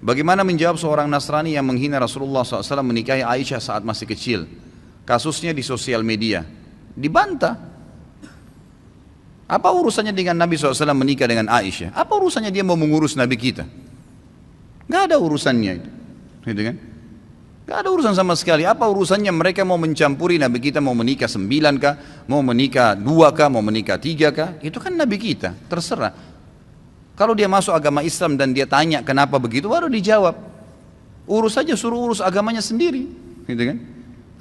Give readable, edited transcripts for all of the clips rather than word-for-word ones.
Bagaimana menjawab seorang Nasrani yang menghina Rasulullah SAW menikahi Aisyah saat masih kecil? Kasusnya di sosial media. Dibantah. Apa urusannya dengan Nabi SAW menikah dengan Aisyah? Apa urusannya dia mau mengurus Nabi kita? Gak ada urusannya itu. Gitu kan? Gak ada urusan sama sekali. Apa urusannya mereka mau mencampuri Nabi kita, mau menikah 9 kah, mau menikah 2 kah, mau menikah 3 kah? Itu kan Nabi kita, terserah. Kalau dia masuk agama Islam dan dia tanya kenapa begitu, baru dijawab. Urus saja, suruh urus agamanya sendiri, gitu kan?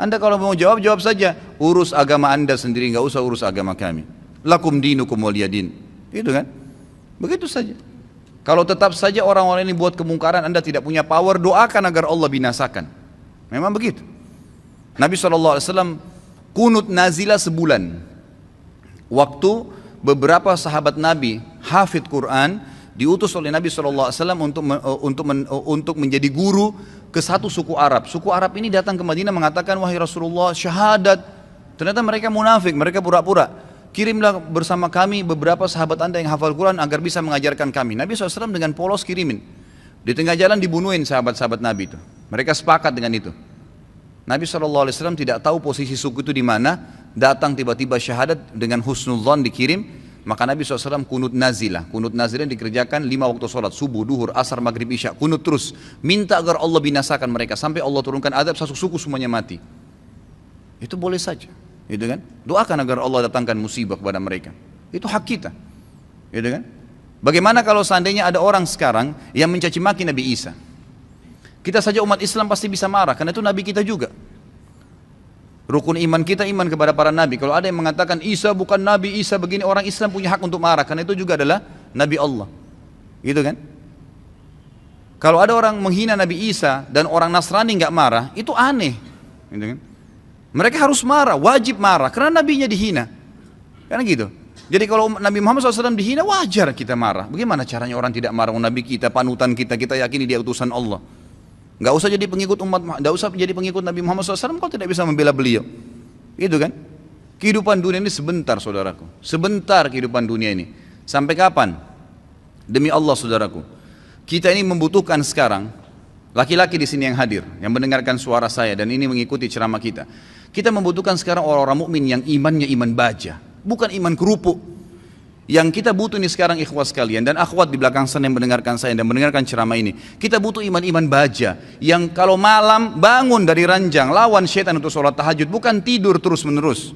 Anda kalau mau jawab, jawab saja. Urus agama Anda sendiri, nggak usah urus agama kami. Lakum dinukum waliyadin, gitu kan? Begitu saja. Kalau tetap saja orang-orang ini buat kemungkaran, Anda tidak punya power, doakan agar Allah binasakan. Memang begitu. Nabi SAW kunut nazilah sebulan. Waktu beberapa sahabat Nabi hafid Quran diutus oleh Nabi SAW untuk menjadi guru ke satu suku Arab. Suku Arab ini datang ke Madinah mengatakan, wahai Rasulullah, syahadat. Ternyata mereka munafik, mereka pura-pura. Kirimlah bersama kami beberapa sahabat Anda yang hafal Quran agar bisa mengajarkan kami. Nabi SAW dengan polos kirimin. Di tengah jalan dibunuhin sahabat-sahabat Nabi itu. Mereka sepakat dengan itu. Nabi SAW tidak tahu posisi suku itu di mana. Datang tiba-tiba syahadat dengan husnudzon dikirim. Maka Nabi SAW kunut nazilah. Kunut nazilah dikerjakan 5 waktu sholat. Subuh, duhur, asar, maghrib, isya. Kunut terus. Minta agar Allah binasakan mereka. Sampai Allah turunkan adab, satu suku semuanya mati. Itu boleh saja. Gitu kan? Doakan agar Allah datangkan musibah kepada mereka. Itu hak kita. Gitu kan? Bagaimana kalau seandainya ada orang sekarang yang mencaci maki Nabi Isa? Kita saja umat Islam pasti bisa marah, karena itu Nabi kita juga. Rukun iman kita iman kepada para Nabi. Kalau ada yang mengatakan Isa bukan Nabi, Isa begini, orang Islam punya hak untuk marah, karena itu juga adalah Nabi Allah. Gitu kan? Kalau ada orang menghina Nabi Isa dan orang Nasrani nggak marah, itu aneh. Gitu kan? Mereka harus marah, wajib marah, karena nabinya dihina. Karena gitu. Jadi kalau Nabi Muhammad SAW dihina, wajar kita marah. Bagaimana caranya orang tidak marah? Nabi kita, panutan kita, kita yakini dia utusan Allah. Gak usah jadi pengikut gak usah jadi pengikut Nabi Muhammad SAW kalau tidak bisa membela beliau. Itu kan? Kehidupan dunia ini sebentar, saudaraku. Sebentar kehidupan dunia ini. Sampai kapan? Demi Allah, saudaraku. Kita ini membutuhkan sekarang, laki-laki di sini yang hadir, yang mendengarkan suara saya dan ini mengikuti ceramah kita. Kita membutuhkan sekarang orang-orang mukmin yang imannya iman baja, bukan iman kerupuk. Yang kita butuh ini sekarang ikhwas sekalian dan akhwat di belakang sana yang mendengarkan saya dan mendengarkan ceramah ini. Kita butuh iman-iman baja yang kalau malam bangun dari ranjang lawan syaitan untuk sholat tahajud, bukan tidur terus-menerus.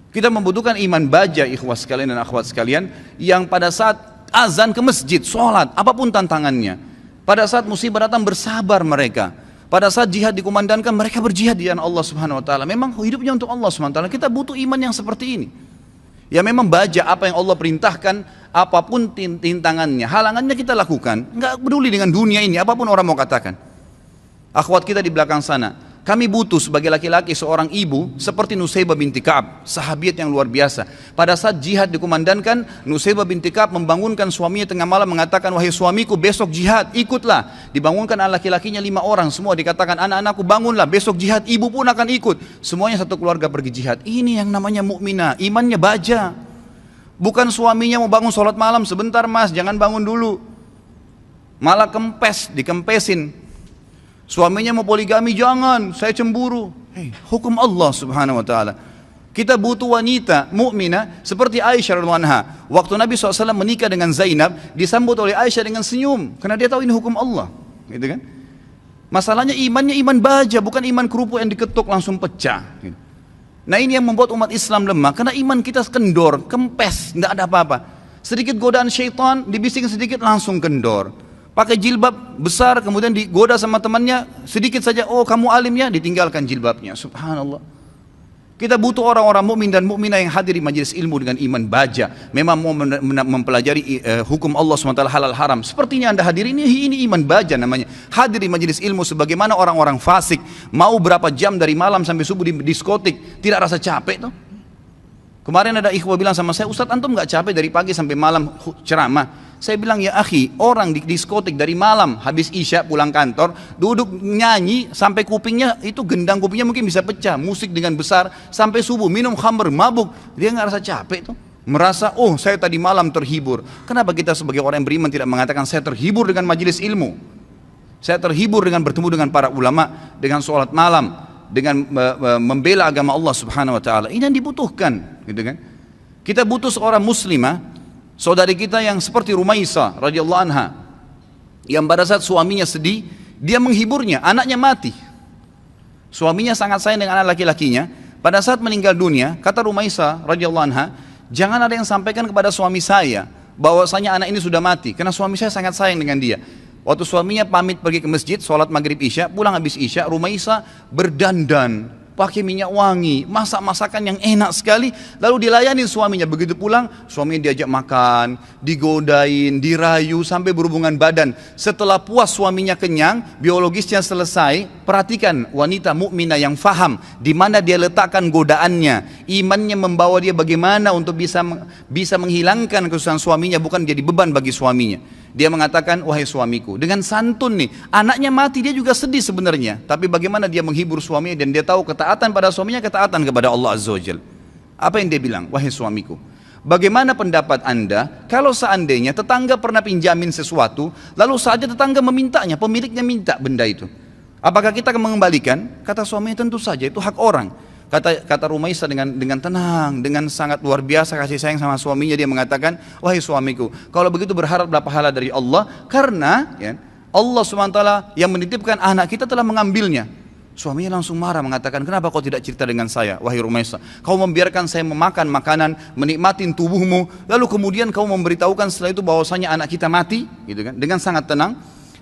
Kita membutuhkan iman baja ikhwas sekalian dan akhwat sekalian yang pada saat azan ke masjid, sholat, apapun tantangannya. Pada saat musibah datang bersabar mereka. Pada saat jihad dikumandangkan mereka berjihad di jalan Allah Subhanahu wa taala. Memang hidupnya untuk Allah Subhanahu wa taala. Kita butuh iman yang seperti ini. Ya memang baja apa yang Allah perintahkan, apapun tintangannya, halangannya kita lakukan. Enggak peduli dengan dunia ini, apapun orang mau katakan. Akhwat kita di belakang sana, kami butuh sebagai laki-laki seorang ibu seperti Nusaybah binti Ka'ab, sahabiat yang luar biasa. Pada saat jihad dikumandangkan, Nusaybah binti Ka'ab membangunkan suaminya tengah malam mengatakan, wahai suamiku besok jihad, ikutlah. Dibangunkan anak laki-lakinya 5 orang, semua dikatakan anak-anakku bangunlah, besok jihad, ibu pun akan ikut. Semuanya satu keluarga pergi jihad. Ini yang namanya mukminah, imannya baja. Bukan suaminya mau bangun sholat malam, sebentar mas, jangan bangun dulu. Malah kempes, dikempesin. Suaminya mau poligami, jangan, saya cemburu. Hukum Allah Subhanahu wa taala. Kita butuh wanita mukminah seperti Aisyah radhiyallahu anha. Waktu Nabi SAW menikah dengan Zainab, disambut oleh Aisyah dengan senyum karena dia tahu ini hukum Allah, gitu kan? Masalahnya imannya iman baja, bukan iman kerupuk yang diketuk langsung pecah. Nah ini yang membuat umat Islam lemah, karena iman kita kendor, kempes, tidak ada apa-apa. Sedikit godaan syaitan, dibising sedikit langsung kendor. Pakai jilbab besar kemudian digoda sama temannya sedikit saja, oh kamu alim ya, ditinggalkan jilbabnya. Subhanallah. Kita butuh orang-orang mukmin dan mukminah yang hadir di majelis ilmu dengan iman baja, memang mau mempelajari hukum Allah SWT halal haram. Sepertinya anda hadir ini iman baja namanya. Hadir di majelis ilmu sebagaimana orang-orang fasik, mau berapa jam dari malam sampai subuh di diskotik, tidak rasa capek tuh. Kemarin ada ikhwah bilang sama saya, Ustadz antum gak capek dari pagi sampai malam ceramah? Saya bilang, ya akhi, orang di diskotik dari malam habis isya pulang kantor, duduk nyanyi sampai kupingnya itu gendang kupingnya mungkin bisa pecah, musik dengan besar sampai subuh, minum khamr, mabuk, dia nggak rasa capek tuh. merasa, oh saya tadi malam terhibur. Kenapa kita sebagai orang yang beriman tidak mengatakan saya terhibur dengan majelis ilmu, saya terhibur dengan bertemu dengan para ulama, dengan sholat malam, dengan membela agama Allah Subhanahu wa taala. Ini yang dibutuhkan, gitu kan? Kita butuh seorang muslimah, saudari kita yang seperti Rumaisa radhiyallahu anha, yang pada saat suaminya sedih, dia menghiburnya, anaknya mati. Suaminya sangat sayang dengan anak laki-lakinya. Pada saat meninggal dunia, kata Rumaisa radhiyallahu anha, jangan ada yang sampaikan kepada suami saya bahwasanya anak ini sudah mati, karena suami saya sangat sayang dengan dia. Waktu suaminya pamit pergi ke masjid, sholat maghrib isya, pulang habis isya, Rumaisa berdandan, pakai minyak wangi, masak masakan yang enak sekali, lalu dilayani suaminya. Begitu pulang, suaminya diajak makan, digodain, dirayu, sampai berhubungan badan. Setelah puas suaminya kenyang, biologisnya selesai, perhatikan wanita mukminah yang faham di mana dia letakkan godaannya, imannya membawa dia bagaimana untuk bisa menghilangkan kesusahan suaminya, bukan jadi beban bagi suaminya. Dia mengatakan, wahai suamiku, dengan santun nih, anaknya mati, dia juga sedih sebenarnya, tapi bagaimana dia menghibur suaminya, dan dia tahu ketaatan pada suaminya, ketaatan kepada Allah Azza wa Jal. Apa yang dia bilang? Wahai suamiku, bagaimana pendapat anda kalau seandainya tetangga pernah pinjamin sesuatu, lalu saja tetangga memintanya, pemiliknya minta benda itu, apakah kita akan mengembalikan? Kata suaminya, tentu saja, itu hak orang. Kata Rumaisa dengan tenang, dengan sangat luar biasa kasih sayang sama suaminya, dia mengatakan, wahai suamiku, kalau begitu berharaplah pahala dari Allah, karena ya, Allah SWT yang menitipkan anak kita telah mengambilnya. Suaminya langsung marah, mengatakan, kenapa kau tidak cerita dengan saya, wahai Rumaisa? Kau membiarkan saya memakan makanan, menikmatin tubuhmu, lalu kemudian kau memberitahukan setelah itu bahwasanya anak kita mati, gitu kan? Dengan sangat tenang.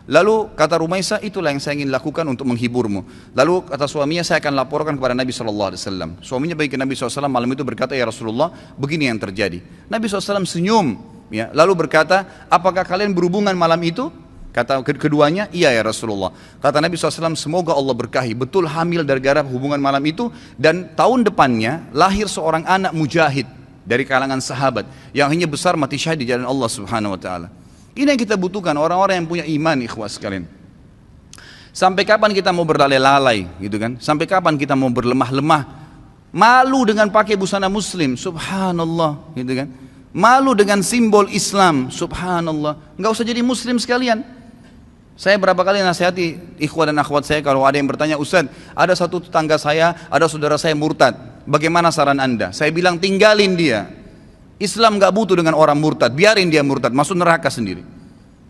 Lalu kata Rumaisa, itulah yang saya ingin lakukan untuk menghiburmu. Lalu kata suaminya, saya akan laporkan kepada Nabi SAW. Suaminya pergi ke Nabi SAW malam itu, berkata, ya Rasulullah, begini yang terjadi. Nabi SAW senyum, ya, lalu berkata, apakah kalian berhubungan malam itu? Kata keduanya, iya ya Rasulullah. Kata Nabi SAW, semoga Allah berkahi, betul hamil gara-gara hubungan malam itu, dan tahun depannya lahir seorang anak mujahid dari kalangan sahabat yang hanya besar mati syahid di jalan Allah Subhanahu wa taala. Ini yang kita butuhkan, orang-orang yang punya iman, ikhwas sekalian. Sampai kapan kita mau berlalai-lalai, gitu kan? Sampai kapan kita mau berlemah-lemah, malu dengan pakai busana muslim, subhanallah, gitu kan? Malu dengan simbol Islam, subhanallah. Nggak usah jadi muslim sekalian. Saya berapa kali nasihati ikhwan dan akhwat saya, kalau ada yang bertanya, Ustaz, ada satu tetangga saya, ada saudara saya murtad, bagaimana saran anda? Saya bilang, tinggalin dia. Islam gak butuh dengan orang murtad, biarin dia murtad, masuk neraka sendiri.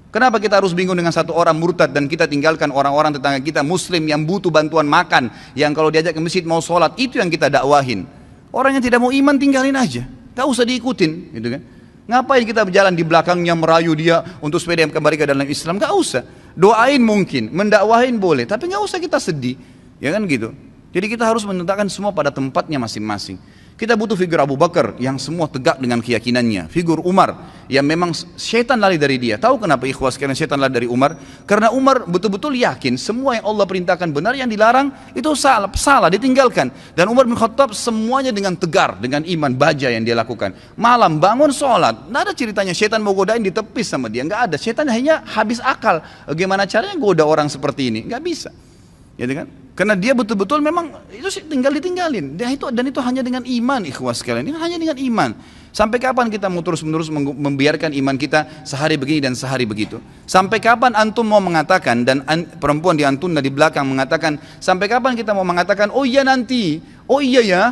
Kenapa kita harus bingung dengan satu orang murtad dan kita tinggalkan orang-orang tetangga kita muslim yang butuh bantuan makan, yang kalau diajak ke masjid mau sholat, itu yang kita dakwahin. Orang yang tidak mau iman tinggalin aja, gak usah diikutin, gitu kan? Ngapain kita berjalan di belakangnya merayu dia untuk supaya dia kembali ke dalam Islam? Gak usah. Doain mungkin, mendakwahin boleh, tapi gak usah kita sedih, ya kan gitu. Jadi kita harus menetapkan semua pada tempatnya masing-masing. Kita butuh figur Abu Bakar yang semua tegak dengan keyakinannya. Figur Umar yang memang syaitan lari dari dia. Tahu kenapa ikhwas sekalian syaitan lari dari Umar? Karena Umar betul-betul yakin semua yang Allah perintahkan benar, yang dilarang itu salah, ditinggalkan. Dan Umar bin Khattab semuanya dengan tegar, dengan iman baja yang dia lakukan. Malam bangun sholat, tidak ada ceritanya syaitan mau godain ditepis sama dia, nggak ada. Syaitan hanya habis akal. Bagaimana caranya goda orang seperti ini? Nggak bisa. Ya kan? Karena dia betul-betul memang itu tinggal ditinggalin. Dan itu hanya dengan iman, ikhwas sekalian. Ini hanya dengan iman. Sampai kapan kita mau terus-menerus membiarkan iman kita sehari begini dan sehari begitu? Sampai kapan antum mau mengatakan, dan perempuan di antun di belakang mengatakan, sampai kapan kita mau mengatakan, oh iya nanti, oh iya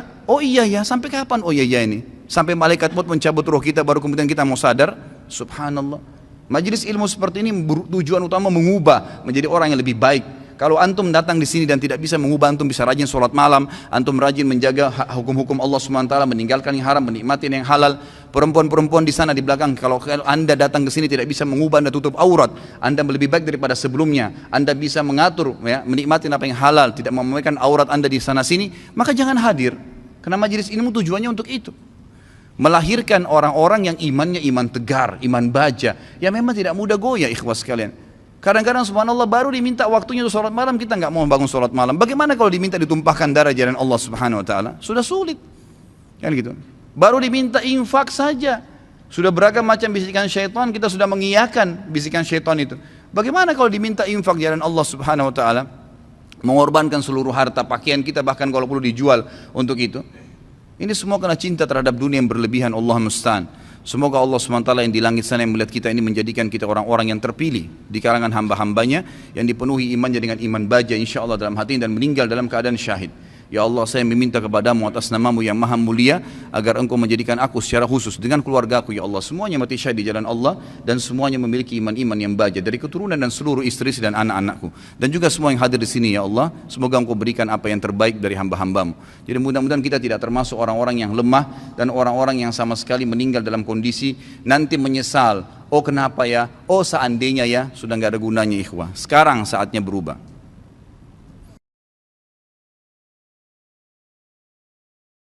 ya, sampai kapan oh iya ya ini? Sampai malaikat maut mencabut roh kita baru kemudian kita mau sadar? Subhanallah. Majelis ilmu seperti ini tujuan utama mengubah menjadi orang yang lebih baik. Kalau antum datang di sini dan tidak bisa mengubah, antum bisa rajin sholat malam, antum rajin menjaga hukum-hukum Allah SWT, meninggalkan yang haram, menikmati yang halal. Perempuan-perempuan di sana di belakang, kalau anda datang ke sini tidak bisa mengubah, anda tutup aurat, anda lebih baik daripada sebelumnya, anda bisa mengatur, ya, menikmati apa yang halal, tidak memamerkan aurat anda di sana sini, maka jangan hadir. Karena majelis ilmu tujuannya untuk itu, melahirkan orang-orang yang imannya iman tegar, iman baja, yang memang tidak mudah goyah, ikhwas sekalian. Kadang-kadang subhanallah baru diminta waktunya untuk sholat malam, kita nggak mau bangun sholat malam. Bagaimana kalau diminta ditumpahkan darah jalan Allah Subhanahu Wa Taala? Sudah sulit, kan gitu. Baru diminta infak saja, sudah beragam macam bisikan syaitan, kita sudah mengiyakan bisikan syaitan itu. Bagaimana kalau diminta infak jalan Allah Subhanahu Wa Taala? Mengorbankan seluruh harta, pakaian kita bahkan kalau perlu dijual untuk itu. Ini semua karena cinta terhadap dunia yang berlebihan, Allah musta'an. Semoga Allah SWT yang di langit sana yang melihat kita ini menjadikan kita orang-orang yang terpilih di kalangan hamba-hambanya yang dipenuhi imannya dengan iman baja insya Allah dalam hati dan meninggal dalam keadaan syahid. Ya Allah, saya meminta kepadamu atas namamu yang maha mulia agar engkau menjadikan aku secara khusus dengan keluargaku ya Allah semuanya mati syahid di jalan Allah dan semuanya memiliki iman-iman yang baja dari keturunan dan seluruh istri dan anak-anakku dan juga semua yang hadir di sini ya Allah, semoga engkau berikan apa yang terbaik dari hamba-hambamu. Jadi mudah-mudahan kita tidak termasuk orang-orang yang lemah dan orang-orang yang sama sekali meninggal dalam kondisi nanti menyesal, oh kenapa ya, oh seandainya ya, sudah nggak ada gunanya ikhwah. Sekarang saatnya berubah.